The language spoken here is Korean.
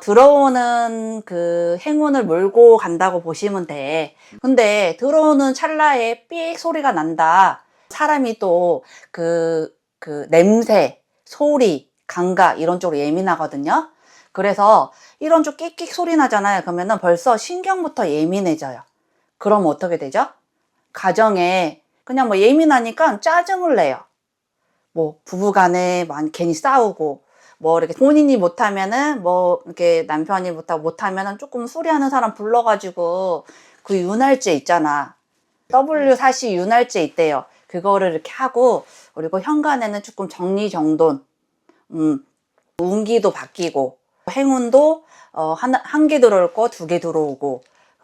들어오는 그 행운을 몰고 간다고 보시면 돼. 근데 들어오는 찰나에 삑 소리가 난다. 사람이 또 그 냄새, 소리, 감각 이런 쪽으로 예민하거든요. 그래서 이런 쪽 끽끽 소리 나잖아요. 그러면은 벌써 신경부터 예민해져요. 그럼 어떻게 되죠? 가정에 그냥 뭐 예민하니까 짜증을 내요. 뭐 부부간에 괜히 싸우고, 뭐 이렇게 본인이 못하면은 뭐 이렇게 남편이 못하면은 조금 수리하는 사람 불러가지고 그 윤활제 있잖아. W4C 윤활제 있대요. 그거를 이렇게 하고, 그리고 현관에는 조금 정리정돈, 운기도 바뀌고, 행운도 한 개 들어올 거 두 개 들어오고,